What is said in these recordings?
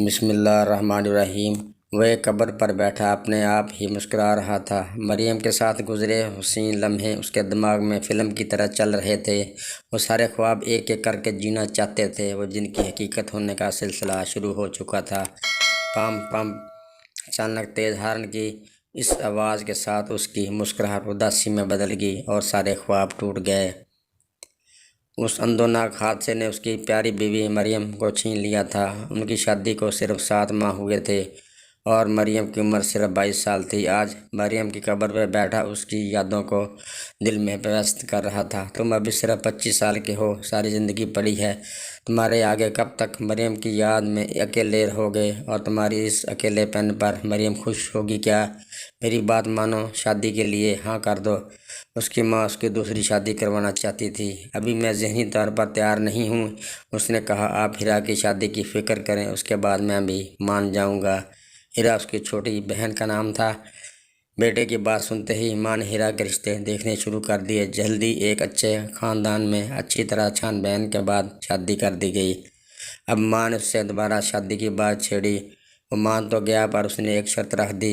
بسم اللہ الرحمن الرحیم۔ وہ قبر پر بیٹھا اپنے آپ ہی مسکرا رہا تھا۔ مریم کے ساتھ گزرے حسین لمحے اس کے دماغ میں فلم کی طرح چل رہے تھے۔ وہ سارے خواب ایک ایک کر کے جینا چاہتے تھے، وہ جن کی حقیقت ہونے کا سلسلہ شروع ہو چکا تھا۔ پم پم۔ اچانک تیز ہارن کی اس آواز کے ساتھ اس کی مسکراہٹ اداسی میں بدل گئی اور سارے خواب ٹوٹ گئے۔ اس اندوناک حادثے نے اس کی پیاری بیوی مریم کو چھین لیا تھا۔ ان کی شادی کو صرف 7 ماہ ہوئے تھے اور مریم کی عمر صرف 22 سال تھی۔ آج مریم کی قبر پر بیٹھا اس کی یادوں کو دل میں پیوست کر رہا تھا۔ تم ابھی صرف 25 سال کے ہو، ساری زندگی پڑی ہے تمہارے آگے، کب تک مریم کی یاد میں اکیلے رہو گے؟ اور تمہاری اس اکیلے پن پر مریم خوش ہوگی کیا؟ میری بات مانو، شادی کے لیے ہاں کر دو۔ اس کی ماں اس کی دوسری شادی کروانا چاہتی تھی۔ ابھی میں ذہنی طور پر تیار نہیں ہوں، اس نے کہا۔ آپ ہیرا کی شادی کی فکر کریں، اس کے بعد میں بھی مان جاؤں گا۔ ہیرا اس کی چھوٹی بہن کا نام تھا۔ بیٹے کی بات سنتے ہی ماں نے ہیرا کے رشتے دیکھنے شروع کر دیے۔ جلدی ایک اچھے خاندان میں اچھی طرح چھان بہن کے بعد شادی کر دی گئی۔ اب ماں نے اس سے دوبارہ شادی کی بات چھیڑی۔ وہ مان تو گیا، پر اس نے ایک شرط رکھ دی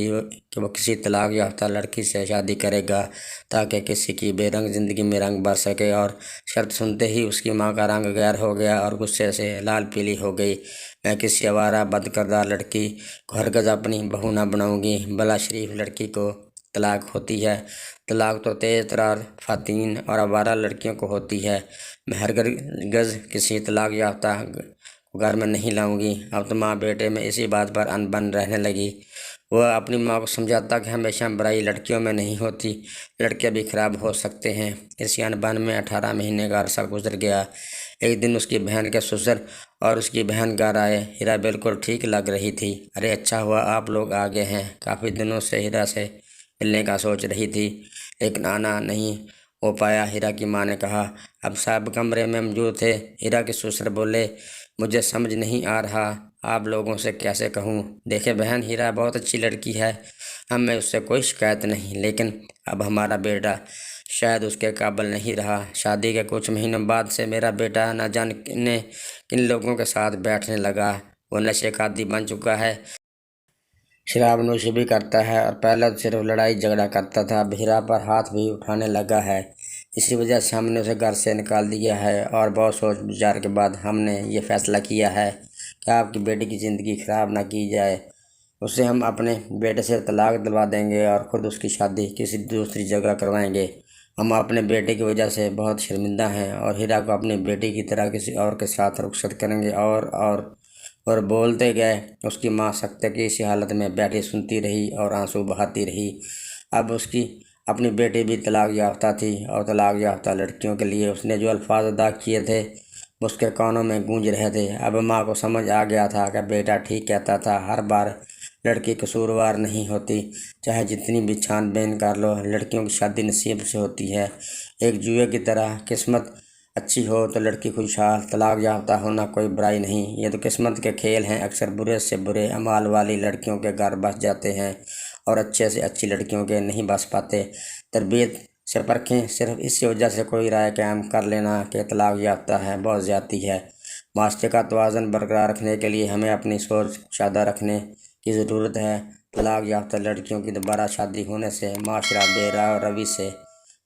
کہ وہ کسی طلاق یافتہ لڑکی سے شادی کرے گا تاکہ کسی کی بے رنگ زندگی میں رنگ بھر سکے۔ اور شرط سنتے ہی اس کی ماں کا رنگ غیر ہو گیا اور غصے سے لال پیلی ہو گئی۔ میں کسی آوارہ بد کردار لڑکی کو ہرگز اپنی بہو نہ بناؤں گی۔ بلا شریف لڑکی کو طلاق ہوتی ہے، طلاق تو تیز ترار خواتین اور آوارہ لڑکیوں کو ہوتی ہے۔ میں ہرگز کسی طلاق یافتہ گھر میں نہیں لاؤں گی۔ اب تو ماں بیٹے میں اسی بات پر ان بن رہنے لگی۔ وہ اپنی ماں کو سمجھاتا کہ ہمیشہ برائی لڑکیوں میں نہیں ہوتی، لڑکے بھی خراب ہو سکتے ہیں۔ اسی ان بن میں 18 مہینے کا عرصہ گزر گیا۔ ایک دن اس کی بہن کے سسر اور اس کی بہن گھر آئے۔ ہیرا بالکل ٹھیک لگ رہی تھی۔ ارے اچھا ہوا آپ لوگ آ گئے ہیں، کافی دنوں سے ہیرا سے ملنے کا سوچ رہی تھی لیکن آنا نہیں ہو پایا، ہیرا کی ماں نے کہا۔ اب صاحب کمرے میں موجود تھے۔ ہیرا کے سسر بولے، مجھے سمجھ نہیں آ رہا آپ لوگوں سے کیسے کہوں۔ دیکھیں بہن، ہیرا بہت اچھی لڑکی ہے، ہمیں اس سے کوئی شکایت نہیں، لیکن اب ہمارا بیٹا شاید اس کے قابل نہیں رہا۔ شادی کے کچھ مہینوں بعد سے میرا بیٹا نہ جانے کن لوگوں کے ساتھ بیٹھنے لگا۔ وہ نشے کا عادی بن چکا ہے، شراب نوشی بھی کرتا ہے اور پہلے تو صرف لڑائی جھگڑا کرتا تھا، اب ہیرا پر ہاتھ بھی اٹھانے لگا ہے۔ اسی وجہ سے ہم نے اسے گھر سے نکال دیا ہے اور بہت سوچ بچار کے بعد ہم نے یہ فیصلہ کیا ہے کہ آپ کی بیٹی کی زندگی خراب نہ کی جائے۔ اسے ہم اپنے بیٹے سے طلاق دلوا دیں گے اور خود اس کی شادی کسی دوسری جگہ کروائیں گے۔ ہم اپنے بیٹے کی وجہ سے بہت شرمندہ ہیں اور ہیرا کو اپنی بیٹی کی طرح کسی اور کے ساتھ رخصت کریں گے۔ اور بولتے گئے۔ اس کی ماں سکتے کی اسی حالت میں بیٹھی سنتی رہی اور آنسو بہاتی رہی۔ اب اس کی اپنی بیٹی بھی طلاق یافتہ تھی اور طلاق یافتہ لڑکیوں کے لیے اس نے جو الفاظ ادا کیے تھے اس کے کانوں میں گونج رہے تھے۔ اب ماں کو سمجھ آ گیا تھا کہ بیٹا ٹھیک کہتا تھا، ہر بار لڑکی قصوروار نہیں ہوتی، چاہے جتنی بھی چھان بین کر لو، لڑکیوں کی شادی نصیب سے ہوتی ہے، ایک جوئے کی طرح۔ قسمت اچھی ہو تو لڑکی خوشحال، طلاق یافتہ ہونا کوئی برائی نہیں، یہ تو قسمت کے کھیل ہیں۔ اکثر برے سے برے اعمال والی لڑکیوں کے گھر بس جاتے ہیں اور اچھے سے اچھی لڑکیوں کے نہیں بس پاتے۔ تربیت سے پرکھیں، صرف اسی وجہ سے کوئی رائے قائم کر لینا کہ طلاق یافتہ ہے بہت زیادتی ہے۔ معاشرے کا توازن برقرار رکھنے کے لیے ہمیں اپنی سوچ کشادہ رکھنے کی ضرورت ہے۔ طلاق یافتہ لڑکیوں کی دوبارہ شادی ہونے سے معاشرہ بے روی سے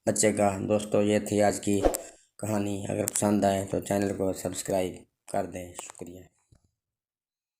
بچے گا۔ دوستو، یہ تھی آج کی کہانی۔ اگر پسند آئے تو چینل کو سبسکرائب کر دیں۔ شکریہ۔